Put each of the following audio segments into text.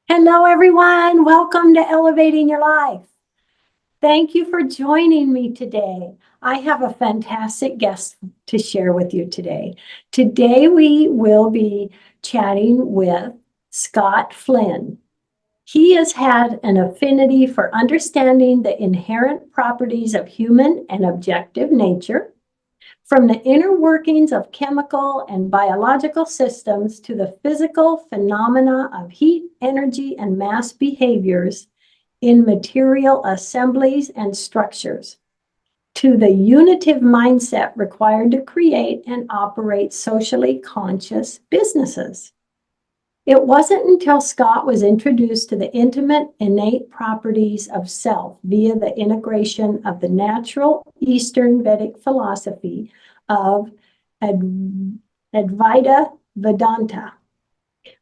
Hello, everyone. Welcome to Elevating Your Life. Thank you for joining me today. I have a fantastic guest to share with you today. Today, we will be chatting with Scott Flynn. He has had an affinity for understanding the inherent properties of human and objective nature, from the inner workings of chemical and biological systems to the physical phenomena of heat, energy, and mass behaviors in material assemblies and structures, to the unitive mindset required to create and operate socially conscious businesses. It wasn't until Scott was introduced to the intimate, innate properties of self via the integration of the natural Eastern Vedic philosophy of Advaita Vedanta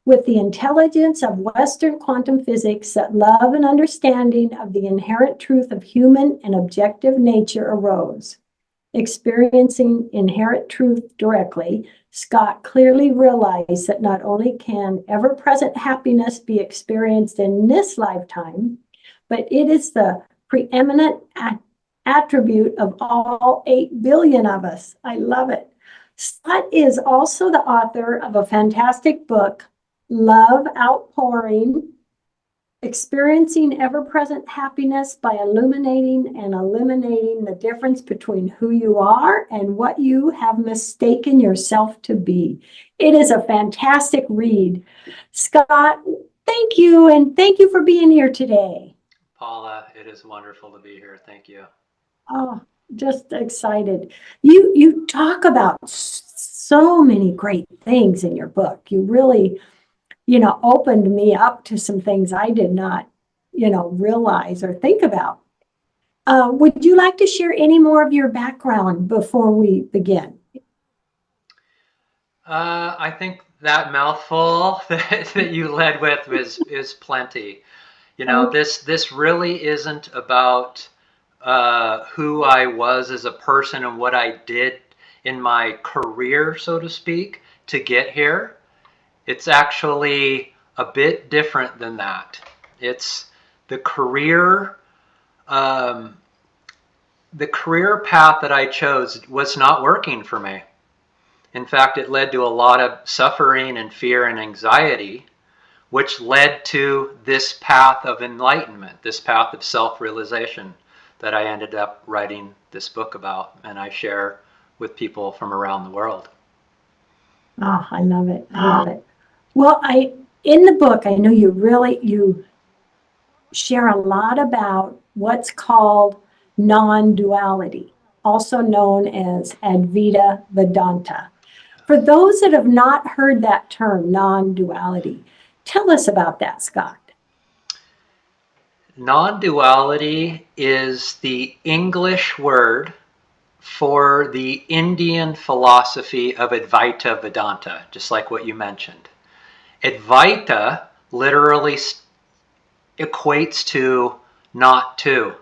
with the intelligence of Western quantum physics, that love and understanding of the inherent truth of human and objective nature arose. Experiencing inherent truth directly, Scott clearly realized that not only can ever-present happiness be experienced in this lifetime, but it is the preeminent attribute of all 8 billion of us. I love it. Scott is also the author of a fantastic book, Love Outpouring, Experiencing Ever-Present Happiness by Illuminating and Eliminating the Difference Between Who You Are and What You Have Mistaken Yourself to Be. It is a fantastic read. Scott, thank you, and thank you for being here today. Paula, it is wonderful to be here. Thank you. Oh, just excited. You talk about so many great things in your book. You really opened me up to some things I did not, realize or think about. Would you like to share any more of your background before we begin? I think that mouthful that you led with is plenty. This really isn't about who I was as a person and what I did in my career, so to speak, to get here. It's actually a bit different than that. It's the career path that I chose was not working for me. In fact, it led to a lot of suffering and fear and anxiety, which led to this path of enlightenment, this path of self-realization that I ended up writing this book about, and I share with people from around the world. Oh, I love it. I love it. Well, in the book, I know you share a lot about what's called non-duality, also known as Advaita Vedanta. For those that have not heard that term, non-duality, tell us about that, Scott. Non-duality is the English word for the Indian philosophy of Advaita Vedanta, just like what you mentioned. Advaita literally equates to not two.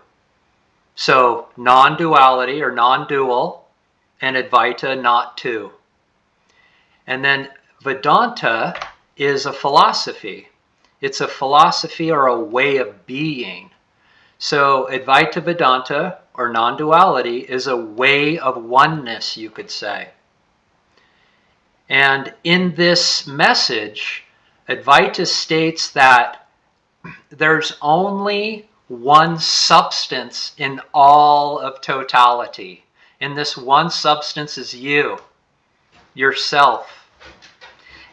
So non-duality or non-dual, and Advaita, not two. And then Vedanta is a philosophy. It's a philosophy or a way of being. So Advaita Vedanta, or non-duality, is a way of oneness, you could say. And in this message, Advaita states that there's only one substance in all of totality. And this one substance is you, yourself.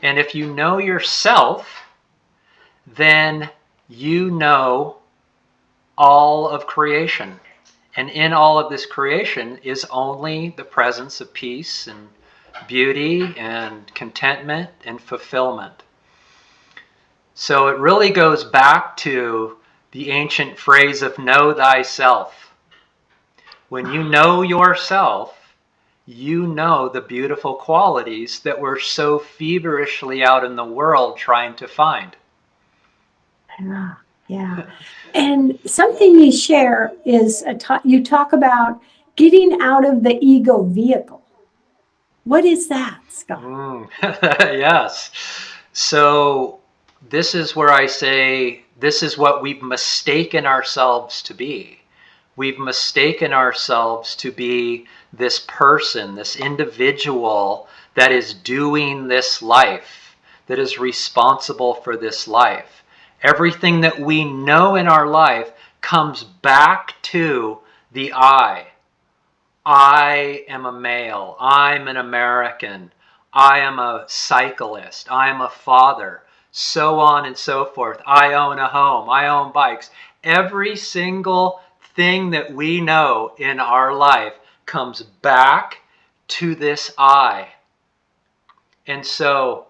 And if you know yourself, then you know all of creation. And in all of this creation is only the presence of peace and beauty and contentment and fulfillment. So it really goes back to the ancient phrase of know thyself. When you know yourself, you know the beautiful qualities that we're so feverishly out in the world trying to find. Yeah. And something you share is you talk about getting out of the ego vehicle. What is that, Scott? Yes. So this is where I say, this is what we've mistaken ourselves to be. We've mistaken ourselves to be this person, this individual that is doing this life, that is responsible for this life. Everything that we know in our life comes back to the I. I am a male. I'm an American. I am a cyclist. I am a father. So on and so forth. I own a home. I own bikes. Every single thing that we know in our life comes back to this I. And so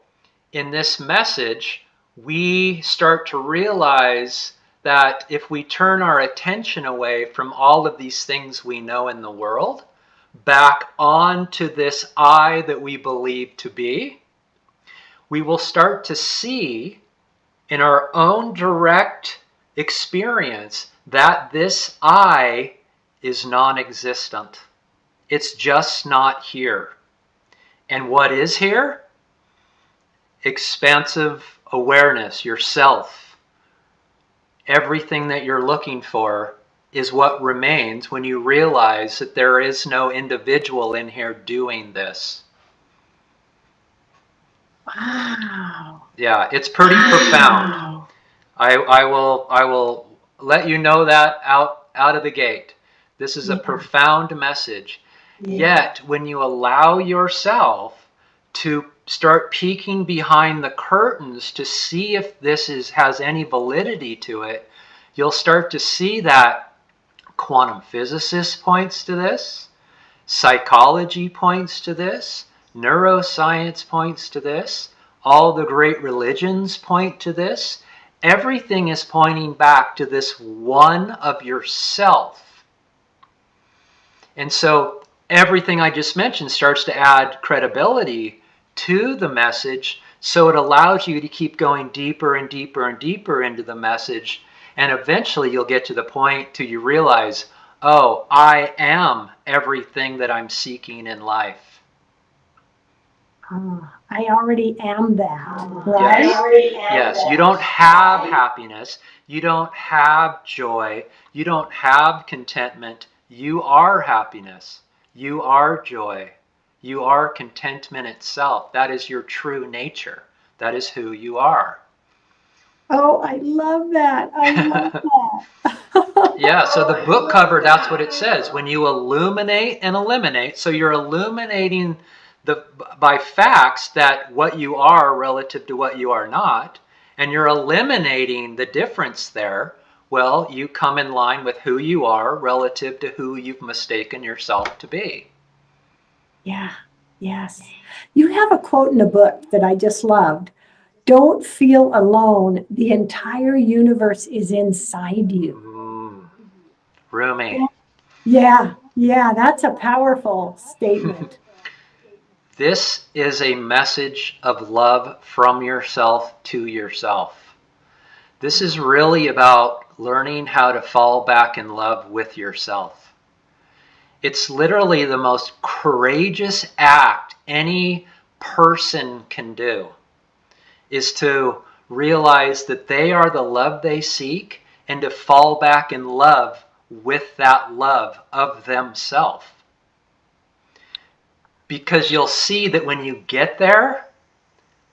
in this message, we start to realize that if we turn our attention away from all of these things we know in the world, back onto this I that we believe to be, we will start to see in our own direct experience that this I is non-existent. It's just not here. And what is here? Expansive awareness, yourself. Everything that you're looking for is what remains when you realize that there is no individual in here doing this. Wow. Yeah, it's pretty profound. I will let you know that out of the gate. This is a profound message. Yet, when you allow yourself to start peeking behind the curtains to see if this has any validity to it, you'll start to see that quantum physicists points to this, psychology points to this, neuroscience points to this, all the great religions point to this. Everything is pointing back to this one of yourself. And so everything I just mentioned starts to add credibility to the message, so it allows you to keep going deeper and deeper and deeper into the message, and eventually you'll get to the point till you realize, oh, I am everything that I'm seeking in life. I already am that, right? Yes, you don't have happiness, you don't have joy, you don't have contentment. You are happiness, you are joy, you are contentment itself. That is your true nature. That is who you are. Oh, I love that. I love that. Yeah, so the book cover, that's what it says. When you illuminate and eliminate, so you're illuminating by facts that what you are relative to what you are not, and you're eliminating the difference there, well, you come in line with who you are relative to who you've mistaken yourself to be. Yeah, yes. You have a quote in the book that I just loved. Don't feel alone. The entire universe is inside you. Rumi. Yeah, that's a powerful statement. This is a message of love from yourself to yourself. This is really about learning how to fall back in love with yourself. It's literally the most courageous act any person can do, is to realize that they are the love they seek and to fall back in love with that love of themselves. Because you'll see that when you get there,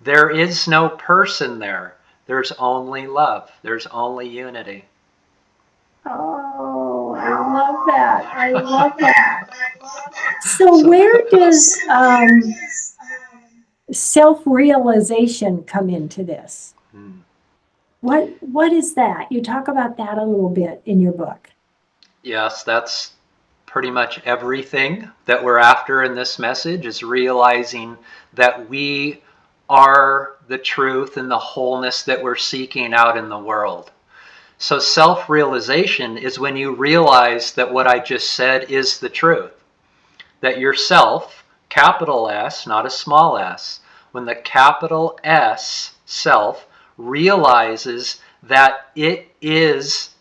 there is no person there. There's only love. There's only unity. Oh, I love that. I love that. So where does self-realization come into this? What is that? You talk about that a little bit in your book. Yes, that's pretty much everything that we're after in this message, is realizing that we are the truth and the wholeness that we're seeking out in the world. So self-realization is when you realize that what I just said is the truth. That yourself, capital S, not a small s, when the capital S, self, realizes that it is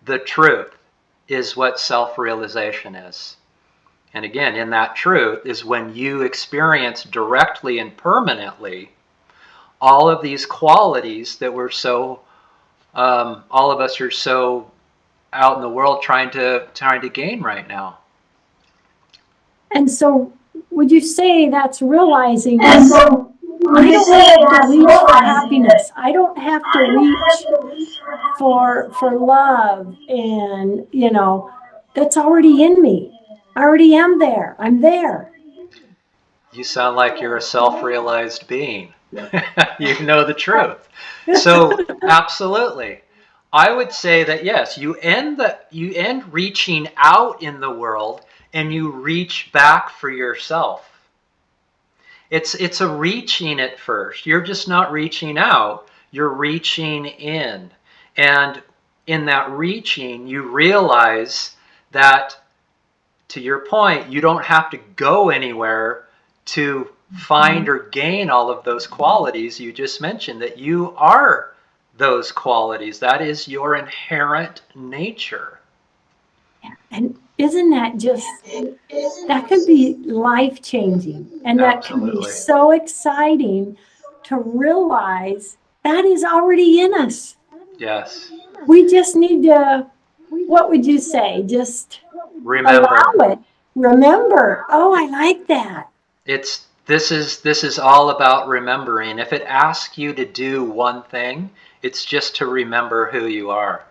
the truth, is what self-realization is. And again, in that truth is when you experience directly and permanently all of these qualities that we're so, all of us are so out in the world trying to gain right now. And so would you say that's realizing I don't have to reach for happiness. I don't have to reach for love, and that's already in me. I already am there. I'm there. You sound like you're a self-realized being. You know the truth. So absolutely. I would say that yes, you end reaching out in the world and you reach back for yourself. It's a reaching at first. You're just not reaching out, you're reaching in. And in that reaching, you realize that, to your point, you don't have to go anywhere to find or gain all of those qualities you just mentioned, that you are those qualities. That is your inherent nature. And isn't that just, that could be life-changing, and that can be so exciting to realize that is already in us. Yes. We just need to, what would you say? Just remember. Allow it. Remember. Oh, I like that. This is all about remembering. If it asks you to do one thing, it's just to remember who you are.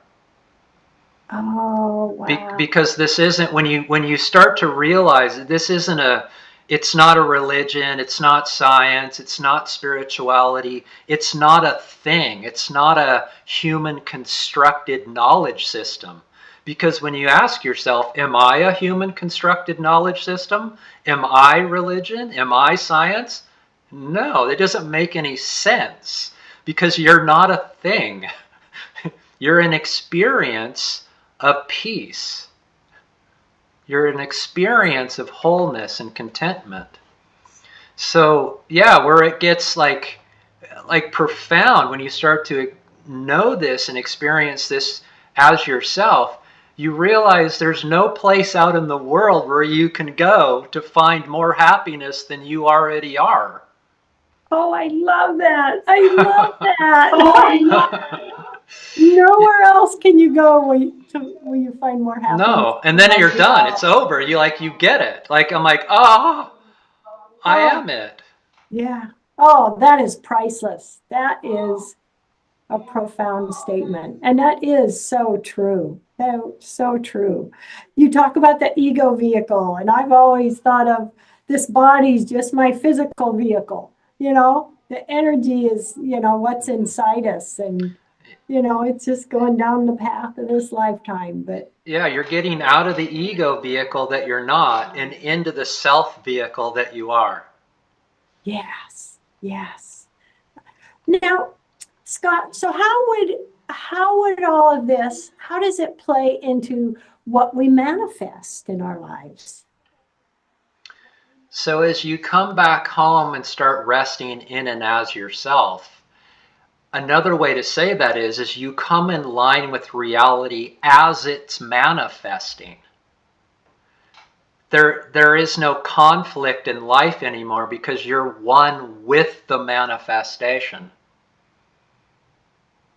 Oh, wow. Because this isn't, when you start to realize that this isn't it's not a religion, it's not science, it's not spirituality, it's not a thing, it's not a human constructed knowledge system. Because when you ask yourself, am I a human constructed knowledge system? Am I religion? Am I science? No, it doesn't make any sense, because you're not a thing. You're an experience of peace. You're an experience of wholeness and contentment. So yeah, where it gets like profound, when you start to know this and experience this as yourself, you realize there's no place out in the world where you can go to find more happiness than you already are. Oh, I love that. I love that. Nowhere else can you go where you find more happiness. No, and then you're done. It's over. You get it. I'm like, I am it. Yeah. Oh, that is priceless. That is a profound statement. And that is so true. So true. You talk about the ego vehicle, and I've always thought of this body's just my physical vehicle. The energy is, what's inside us, and it's just going down the path of this lifetime. But yeah, you're getting out of the ego vehicle that you're not and into the self vehicle that you are. Yes. Now, Scott, so how would all of this, how does it play into what we manifest in our lives? So as you come back home and start resting in and as yourself, another way to say that is you come in line with reality as it's manifesting. There is no conflict in life anymore, because you're one with the manifestation.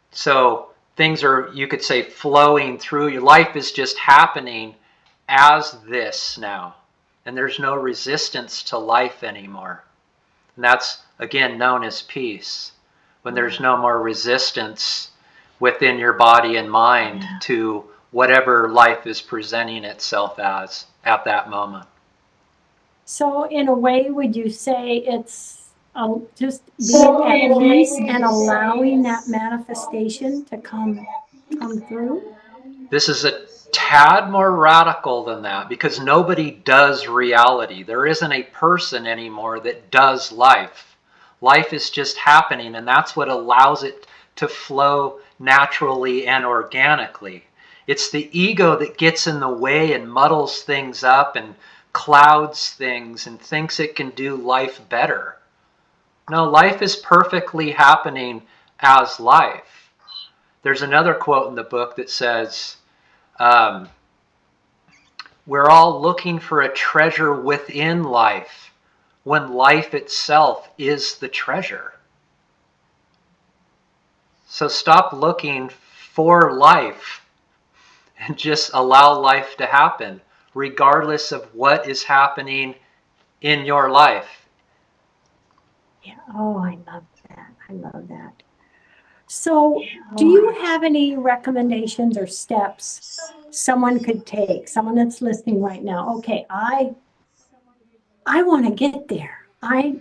So things are, you could say, flowing through. Your life is just happening as this now. And there's no resistance to life anymore. And that's, again, known as peace. When there's no more resistance within your body and mind to whatever life is presenting itself as at that moment. So in a way, would you say it's just being at peace and allowing that manifestation to come through? This is a tad more radical than that, because nobody does reality. There isn't a person anymore that does life. Life is just happening, and that's what allows it to flow naturally and organically. It's the ego that gets in the way and muddles things up and clouds things and thinks it can do life better. No, life is perfectly happening as life. There's another quote in the book that says, we're all looking for a treasure within life, when life itself is the treasure. So stop looking for life and just allow life to happen, regardless of what is happening in your life. Yeah. Oh, I love that. I love that. So, do you have any recommendations or steps someone could take? Someone that's listening right now. Okay, I want to get there. I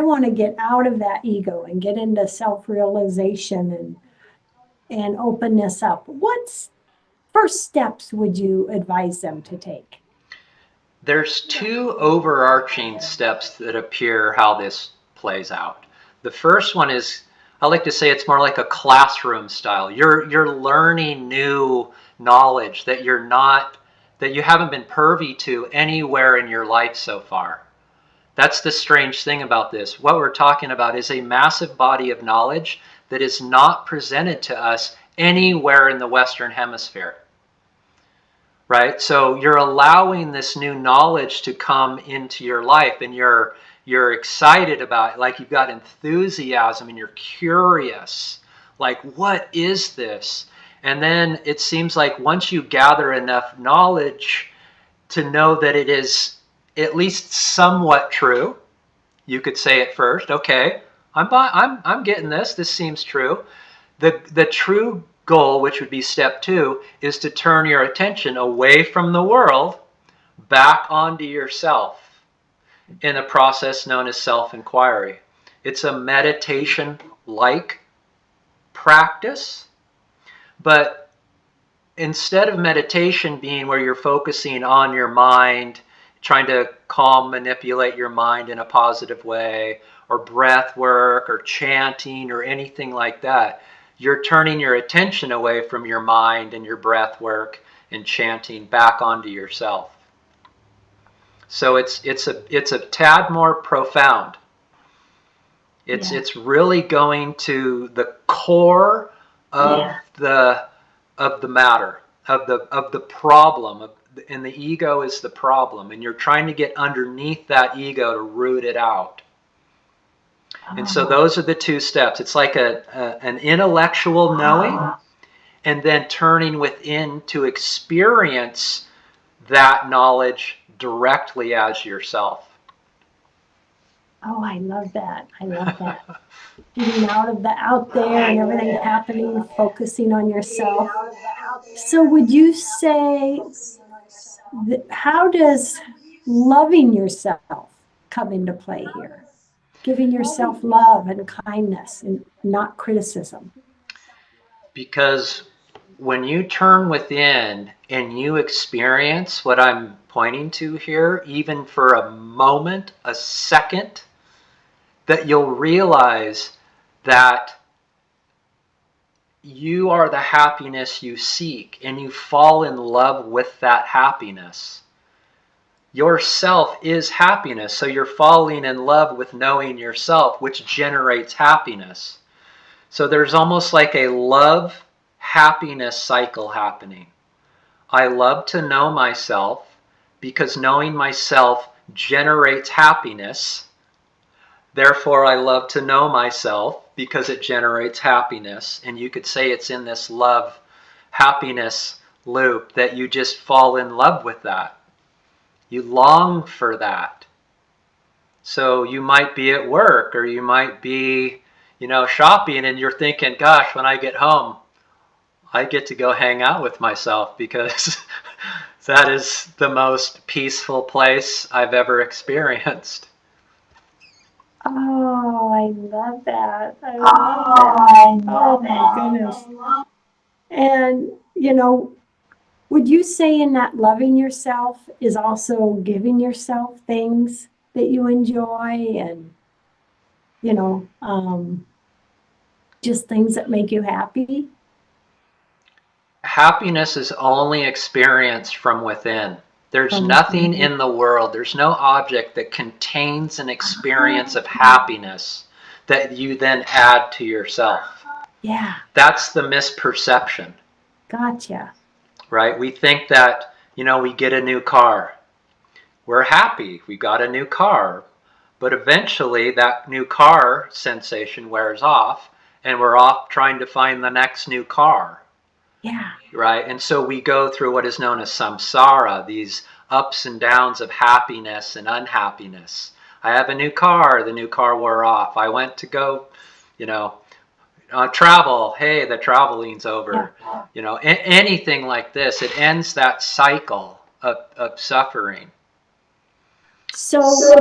want to get out of that ego and get into self-realization and openness up. What's first steps would you advise them to take? There's two overarching steps that appear how this plays out. The first one is, I like to say it's more like a classroom style. You're learning new knowledge that you haven't been privy to anywhere in your life so far. That's the strange thing about this. What we're talking about is a massive body of knowledge that is not presented to us anywhere in the Western Hemisphere. Right? So you're allowing this new knowledge to come into your life, and you're excited about it, like you've got enthusiasm and you're curious. Like, what is this? And then it seems like once you gather enough knowledge to know that it is at least somewhat true, you could say at first, okay, I'm getting this. This seems true. The true goal, which would be step 2, is to turn your attention away from the world back onto yourself in a process known as self-inquiry. It's a meditation-like practice, but instead of meditation being where you're focusing on your mind, trying to manipulate your mind in a positive way, or breath work, or chanting, or anything like that, you're turning your attention away from your mind and your breath work and chanting back onto yourself. So it's a tad more profound. It's really going to the core of the matter, of the problem, and the ego is the problem, and you're trying to get underneath that ego to root it out. And so those are the two steps. It's like an intellectual knowing, and then turning within to experience that knowledge directly as yourself. Oh, I love that. I love that. Getting out there and everything happening, focusing on yourself. So would you say, how does loving yourself come into play here? Giving yourself love and kindness and not criticism. Because when you turn within and you experience what I'm pointing to here, even for a moment, a second, that you'll realize that you are the happiness you seek, and you fall in love with that happiness. Yourself is happiness, so you're falling in love with knowing yourself, which generates happiness. So there's almost like a love-happiness cycle happening. I love to know myself because knowing myself generates happiness. Therefore, I love to know myself because it generates happiness. And you could say it's in this love-happiness loop that you just fall in love with that. You long for that. So you might be at work, or you might be, shopping, and you're thinking, gosh, when I get home, I get to go hang out with myself because that is the most peaceful place I've ever experienced. Oh, I love that. I love that. Oh my goodness. And, would you say in that loving yourself is also giving yourself things that you enjoy and, just things that make you happy? Happiness is only experienced from within. There's nothing in the world, there's no object that contains an experience of happiness that you then add to yourself. Yeah. That's the misperception. Gotcha. Right? We think that, we get a new car. We're happy, we got a new car. But eventually that new car sensation wears off, and we're off trying to find the next new car. Yeah. Right? And so we go through what is known as samsara, these ups and downs of happiness and unhappiness. I have a new car, the new car wore off. I went to go, travel, hey, the traveling's over. Yeah. Anything like this, it ends that cycle of suffering. So how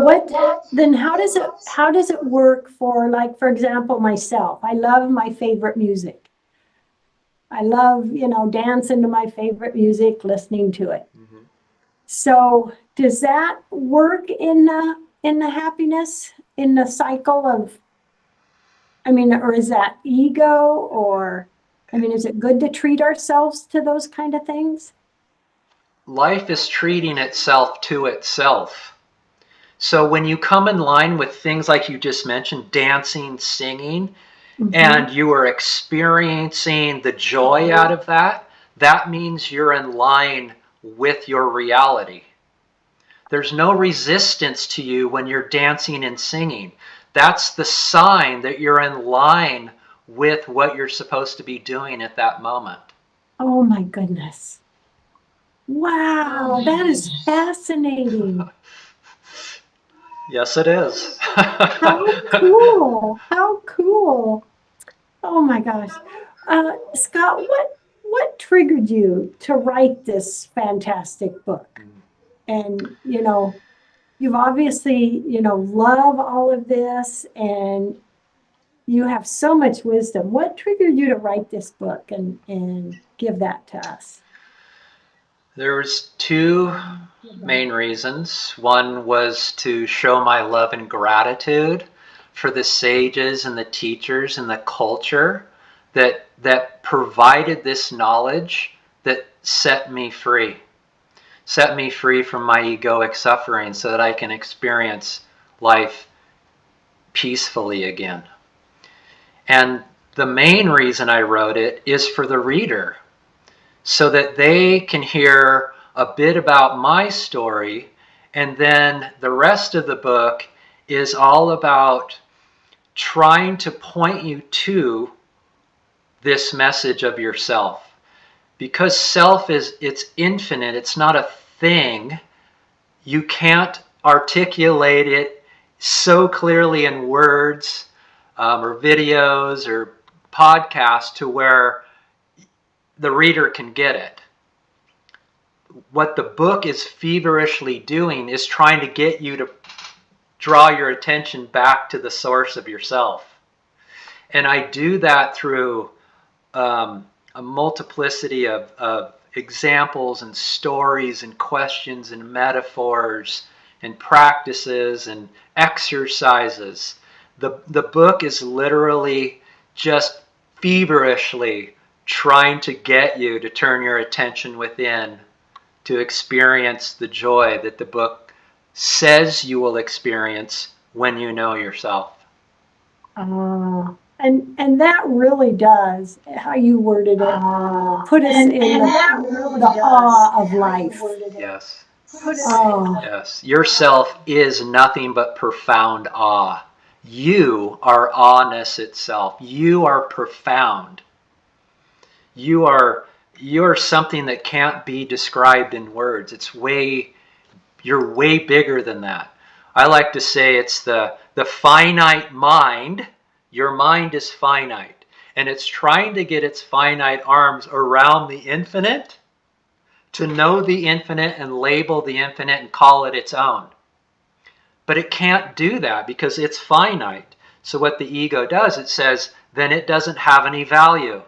does it work for, like, for example, myself? I love my favorite music. I love, dancing to my favorite music, listening to it. Mm-hmm. So does that work in the happiness, in the cycle of, or is that ego, or, is it good to treat ourselves to those kind of things? Life is treating itself to itself. So when you come in line with things like you just mentioned, dancing, singing, Mm-hmm. and you are experiencing the joy out of that, that means you're in line with your reality. There's no resistance to you when you're dancing and singing. That's the sign that you're in line with what you're supposed to be doing at that moment. Oh my goodness. Wow, that is fascinating. Yes, it is. How cool. How cool. Oh my gosh. Scott, what triggered you to write this fantastic book? And, you've obviously, love all of this, and you have so much wisdom. What triggered you to write this book and give that to us? There was two main reasons. One was to show my love and gratitude for the sages and the teachers and the culture that provided this knowledge that set me free from my egoic suffering so that I can experience life peacefully again. And the main reason I wrote it is for the reader, so that they can hear a bit about my story, and then the rest of the book is all about trying to point you to this message of yourself. Because self it's infinite, it's not a thing. You can't articulate it so clearly in words or videos or podcasts to where the reader can get it. What the book is feverishly doing is trying to get you to draw your attention back to the source of yourself. And I do that through a multiplicity of examples and stories and questions and metaphors and practices and exercises. The book is literally just feverishly trying to get you to turn your attention within, to experience the joy that the book says you will experience when you know yourself. And that really does, how you worded it, put us in the awe of life. Yes. Oh, Yes. Yourself is nothing but profound awe. You are awness itself. You are profound. You're something that can't be described in words. You're way bigger than that. I like to say it's the finite mind. Your mind is finite, and it's trying to get its finite arms around the infinite to know the infinite and label the infinite and call it its own. But it can't do that because it's finite. So what the ego does, it says, then it doesn't have any value.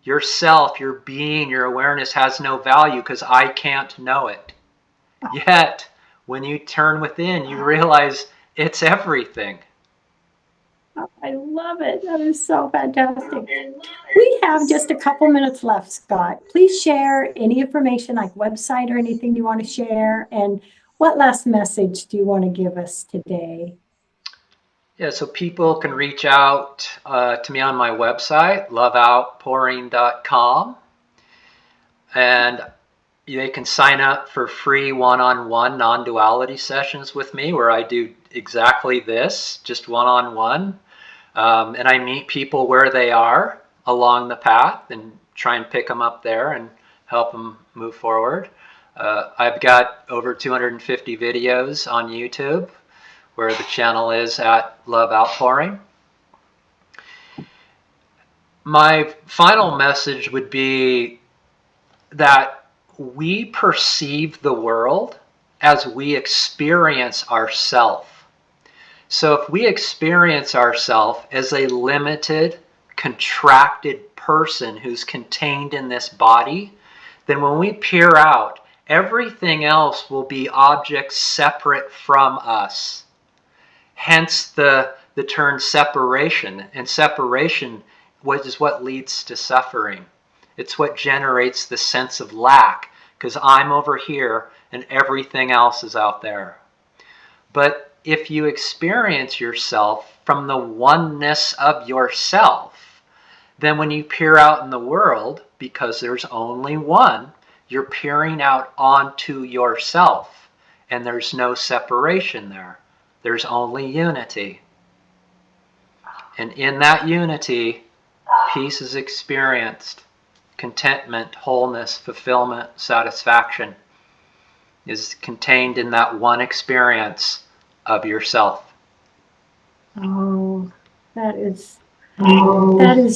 Yourself, your being, your awareness has no value because I can't know it. Yet, when you turn within, you realize it's everything. I love it. That is so fantastic. We have just a couple minutes left, Scott. Please share any information, like website or anything you want to share. And what last message do you want to give us today? Yeah, so people can reach out to me on my website, loveoutpouring.com. And they can sign up for free one-on-one non-duality sessions with me where I do exactly this, just one-on-one. And I meet people where they are along the path and try and pick them up there and help them move forward. I've got over 250 videos on YouTube where the channel is at Love Outpouring. My final message would be that we perceive the world as we experience ourselves. So if we experience ourselves as a limited, contracted person who's contained in this body, then when we peer out, everything else will be objects separate from us. Hence the term separation. And separation is what leads to suffering. It's what generates the sense of lack, because I'm over here and everything else is out there. But if you experience yourself from the oneness of yourself, then when you peer out in the world, because there's only one, you're peering out onto yourself, and there's no separation there. There's only unity. And in that unity, peace is experienced. Contentment, wholeness, fulfillment, satisfaction is contained in that one experience of yourself. Oh, that is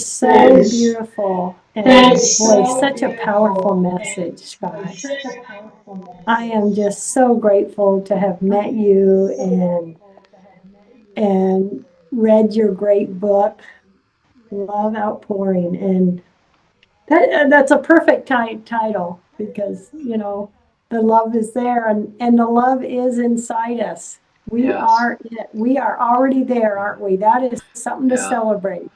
so beautiful. And boy, such a powerful message, Scott. I am just so grateful to have met you and read your great book, Love Outpouring. And that's a perfect title, because, you know, the love is there, and the love is inside us. We are it. We are already there, aren't we? That is something to celebrate.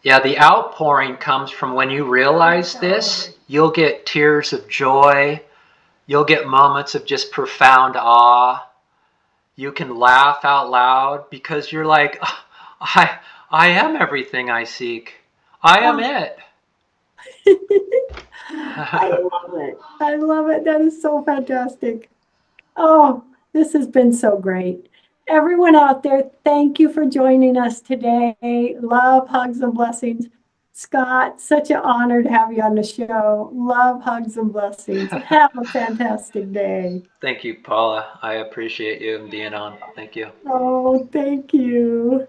Yeah, the outpouring comes from when you realize this, you'll get tears of joy. You'll get moments of just profound awe. You can laugh out loud because you're like, I am everything I seek. I am it. I love it. I love it. That is so fantastic. Oh, this has been so great. Everyone out there, thank you for joining us today. Love, hugs, and blessings. Scott, such an honor to have you on the show. Love, hugs, and blessings. Have a fantastic day. Thank you, Paula. I appreciate you being on. Thank you. Oh, thank you.